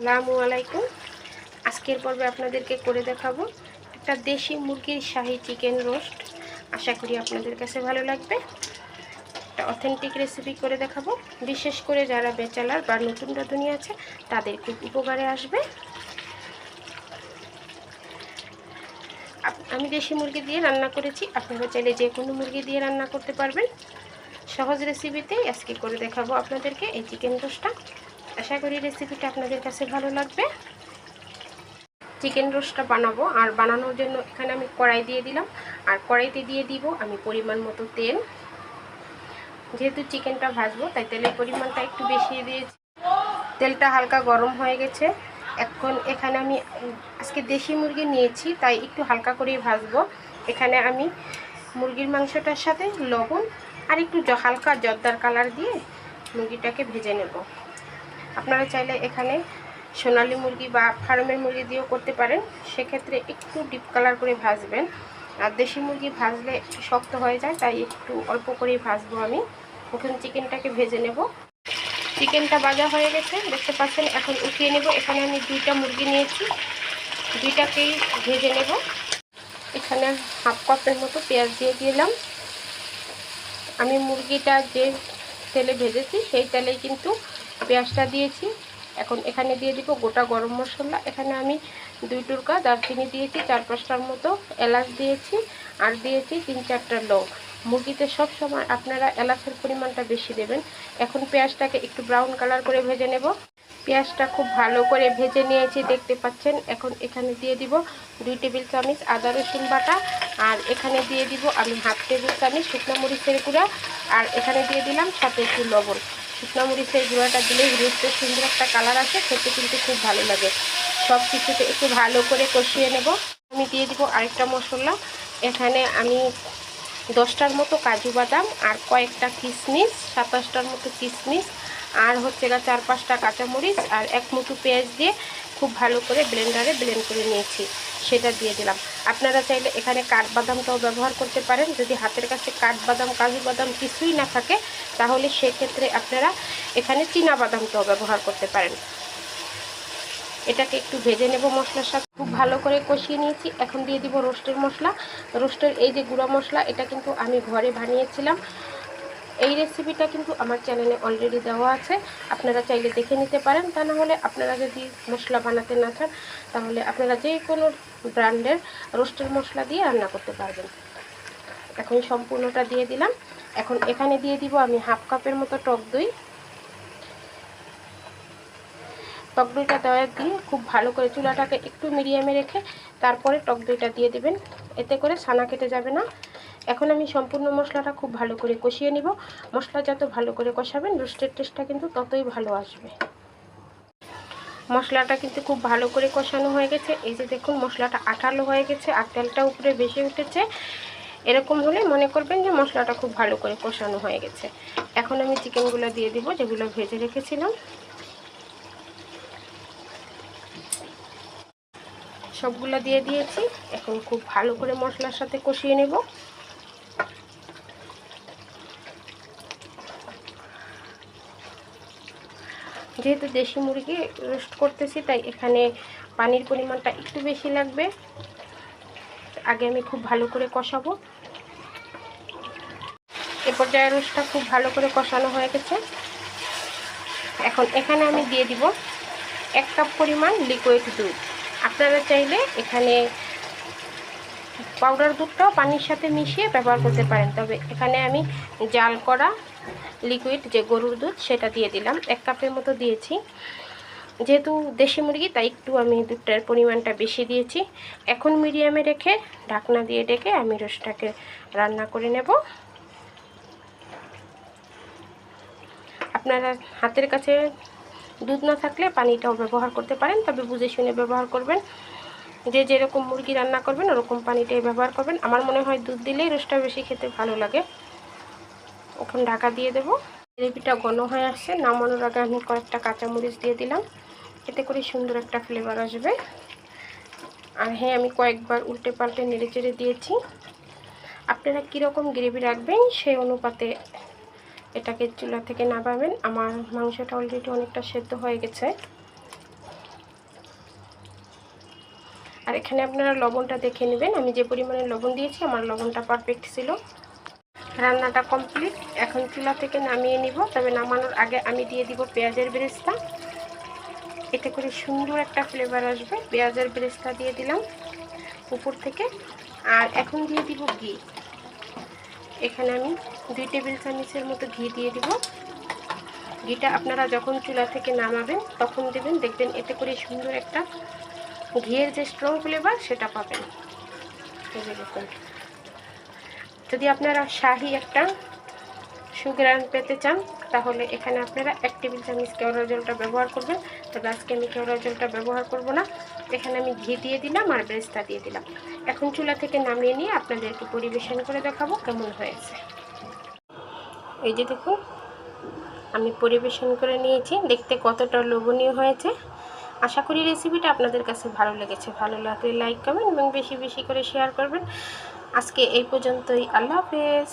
আসসালামু আলাইকুম। আজকের পর্বে আপনাদেরকে করে দেখাবো একটা দেশি মুরগির শাহী চিকেন রোস্ট। আশা করি আপনাদের কাছে ভালো লাগবে। একটা অথেন্টিক রেসিপি করে দেখাবো, বিশেষ করে যারা ব্যাচেলার বা নতুন রাঁধুনি আছে তাদের খুব উপকারে আসবে। আমি দেশি মুরগি দিয়ে রান্না করেছি, আপনারা চাইলে যে কোনো মুরগি দিয়ে রান্না করতে পারবেন। সহজ রেসিপিতেই আজকে করে দেখাবো আপনাদেরকে এই চিকেন রোস্টটা। আশা করি রেসিপিটা আপনাদের কাছে ভালো লাগবে। চিকেন রোস্টটা বানাবো, আর বানানোর জন্য এখানে আমি কড়াই দিয়ে দিলাম, আর কড়াইতে দিয়ে দিব আমি পরিমাণ মতো তেল। যেহেতু চিকেনটা ভাজবো তাই তেলের পরিমাণটা একটু বেশি দিয়েছি। তেলটা হালকা গরম হয়ে গেছে। এখন এখানে আমি আজকে দেশি মুরগি নিয়েছি তাই একটু হালকা করেই ভাজবো। এখানে আমি মুরগির মাংসটার সাথে লবণ আর একটু হালকা জর্দার কালার দিয়ে মুরগিটাকে ভেজে নেব। আপনারা চাইলে এখানে সোনালী মুরগি বা ফার্মের মুরগি দিয়েও করতে পারেন, সেক্ষেত্রে একটু ডিপ কালার করে ভাজবেন। আর দেশি মুরগি ভাজলে একটু শক্ত হয়ে যায়, তাই একটু অল্প করেই ভাজবো আমি। এখন চিকেনটাকে ভেজে নেব। চিকেনটা ভাজা হয়ে গেছে, দেখতে পাচ্ছেন। এখন উঠিয়ে নেব। এখানে আমি 2টা মুরগি নিয়েছি, 2টাকেই ভেজে নেব। এখানে হাফ কাপের মতো পেঁয়াজ দিয়ে দিলাম। আমি মুরগিটা যে তেলে ভেজেছি সেই তেলেই কিন্তু পেঁয়াজটা দিয়েছি। এখন এখানে দিয়ে দিব গোটা গরম মশলা। এখানে আমি 2 টুকরা দারচিনি দিয়েছি, 4-5টার মতো এলাচ দিয়েছি, আর দিয়েছি 3-4টা লং। মুরগিতে সব সময় আপনারা এলাচের পরিমাণটা বেশি দেবেন। এখন পেঁয়াজটাকে একটু ব্রাউন কালার করে ভেজে নেব। পেঁয়াজটা খুব ভালো করে ভেজে নিয়েছি, দেখতে পাচ্ছেন। এখন এখানে দিয়ে দিব 2 টেবিল চামচ আদা রসুন বাটা, আর এখানে দিয়ে দিব আমি হাফ টেবিল চামচ শুকনো মরিচের গুঁড়া, আর এখানে দিয়ে দিলাম সাথে একটু লবণ। শুকনো মরিচের গুঁড়াটা দিলে রোস্টের সুন্দর একটা কালার আসে, খেতে কিন্তু খুব ভালো লাগে। সব কিছুতে একটু ভালো করে কষিয়ে নেব। আমি দিয়ে দিব আরেকটা মশলা। এখানে আমি 10টার মতো কাজু বাদাম, আর কয়েকটা কিশমিশ, 27টার মতো কিশমিশ, আর হচ্ছে 4-5টা কাঁচামরিচ, আর 1 মুঠো পেঁয়াজ দিয়ে খুব ভালো করে ব্লেন্ডারে ব্লেন্ড করে নিয়েছি, সেটা দিয়ে দিলাম। আপনারা চাইলে এখানে কাঠবাদামটাও ব্যবহার করতে পারেন। যদি হাতের কাছে কাঠবাদাম কাজু বাদাম কিছুই না থাকে তাহলে সেক্ষেত্রে আপনারা এখানে চীনা বাদামটাও ব্যবহার করতে পারেন। এটাকে একটু ভেজে নেব মশলার সাথে। খুব ভালো করে কষিয়ে নিয়েছি। এখন দিয়ে দিব রোস্টের মশলা। রোস্টের এই যে গুঁড়া মশলা, এটা কিন্তু আমি ঘরে বানিয়েছিলাম। এই রেসিপিটা কিন্তু আমার চ্যানেলে অলরেডি দেওয়া আছে, আপনারা চাইলে দেখে নিতে পারেন। তা না হলে আপনারা যদি মশলা বানাতে না চান তাহলে আপনারা যে কোনো ব্র্যান্ডের রোস্টের মশলা দিয়ে রান্না করতে পারবেন। এখন সম্পূর্ণটা দিয়ে দিলাম। এখন এখানে দিয়ে দিব আমি হাফ কাপের মতো টক দই। টক দইটা দেওয়া দিয়ে খুব ভালো করে চুলাটাকে একটু মিডিয়ামে রেখে তারপরে টক দইটা দিয়ে দেবেন, এতে করে ছানা কেটে যাবে না। এখন আমি সম্পূর্ণ মশলাটা খুব ভালো করে কষিয়ে নিব। মশলা যত ভালো করে কষাবেন রোস্টের টেস্টটা কিন্তু ততই ভালো আসবে। মশলাটা কিন্তু খুব ভালো করে কষানো হয়ে গেছে। এই যে দেখুন মশলাটা আঠালো হয়ে গেছে আর তেলটা উপরে ভেসে উঠেছে। এরকম হলে মনে করবেন যে মশলাটা খুব ভালো করে কষানো হয়ে গেছে। এখন আমি চিকেনগুলো দিয়ে দিব যেগুলো ভেজে রেখেছিলাম। সবগুলো দিয়ে দিয়েছি। এখন খুব ভালো করে মশলার সাথে কষিয়ে নেব। যেহেতু দেশি মুরগি রোস্ট করতেছি তাই এখানে পানির পরিমাণটা একটু বেশি লাগবে। আগে আমি খুব ভালো করে কষাবো। এ পর্যায়ে রোস্টটা খুব ভালো করে কষানো হয়ে গেছে। এখন এখানে আমি দিয়ে দিব 1 কাপ পরিমাণ লিকুইড দুধ। আপনারা চাইলে এখানে পাউডার দুধটাও পানির সাথে মিশিয়ে ব্যবহার করতে পারেন, তবে এখানে আমি জাল করা লিকুইড যে গরুর দুধ সেটা দিয়ে দিলাম। 1 কাপের মতো দিয়েছি। যেহেতু দেশি মুরগি তাই একটু আমি দুধটার পরিমাণটা বেশি দিয়েছি। এখন মিডিয়ামে রেখে ঢাকনা দিয়ে ডেকে আমি রোস্টটাকে রান্না করে নেব। আপনারা হাতের কাছে দুধ না থাকলে পানিটাও ব্যবহার করতে পারেন, তবে বুঝে শুনে ব্যবহার করবেন। যে যেরকম মুরগি রান্না করবেন ওরকম পানিটাই ব্যবহার করবেন। আমার মনে হয় দুধ দিলেই রোস্টটা বেশি খেতে ভালো লাগে। এখন ঢাকা দিয়ে দেব। গ্রেভিটা ঘন হয়ে আসছে। নামানোর আগে আমি কয়েকটা কাঁচামরিচ দিয়ে দিলাম, এতে করে সুন্দর একটা ফ্লেভার আসবে। আর হ্যাঁ, আমি কয়েকবার উল্টে পাল্টে নেড়ে চেড়ে দিয়েছি। আপনারা কীরকম গ্রেভি রাখবেন সেই অনুপাতে এটাকে চুলা থেকে নামাবেন। আমার মাংসটা অলরেডি অনেকটা সেদ্ধ হয়ে গেছে। আর এখানে আপনারা লবণটা দেখে নেবেন, আমি যে পরিমাণে লবণ দিয়েছি আমার লবণটা পারফেক্ট ছিল। রান্নাটা কমপ্লিট, এখন চুলা থেকে নামিয়ে নিব। তবে নামানোর আগে আমি দিয়ে দিব পেঁয়াজের বেরেস্তা, এতে করে সুন্দর একটা ফ্লেভার আসবে। পেঁয়াজের বেরেস্তা দিয়ে দিলাম উপর থেকে। আর এখন দিয়ে দিব ঘি, এখানে আমি 2 টেবিল চামচের মতো ঘি দিয়ে দিব। ঘিটা আপনারা যখন চুলা থেকে নামাবেন তখন দেবেন, দেখবেন এতে করে সুন্দর একটা ঘিয়ের যে স্ট্রং ফ্লেভার সেটা পাবেন। এই যে দেখুন, যদি আপনারা শাহি একটা সুঘ্রাণ পেতে চান তাহলে এখানে আপনারা 1 টেবিল চামচ কেওড়া জলটা ব্যবহার করবেন। তবে আজকে আমি কেওড়া জলটা ব্যবহার করব না। এখানে আমি ঘি দিয়ে দিলাম আর বেরেস্তা দিয়ে দিলাম। এখন চুলা থেকে নামিয়ে নিয়ে আপনাদেরকে পরিবেশন করে দেখাবো কেমন হয়েছে। এই যে দেখুন, আমি পরিবেশন করে নিয়েছি, দেখতে কতটা লোভনীয় হয়েছে। আশা করি রেসিপিটা আপনাদের কাছে ভালো লেগেছে। ভালো লাগলে লাইক কমেন্ট এবং বেশি বেশি করে শেয়ার করবেন। আজকে এই পর্যন্তই। আল্লাহ হাফেজ।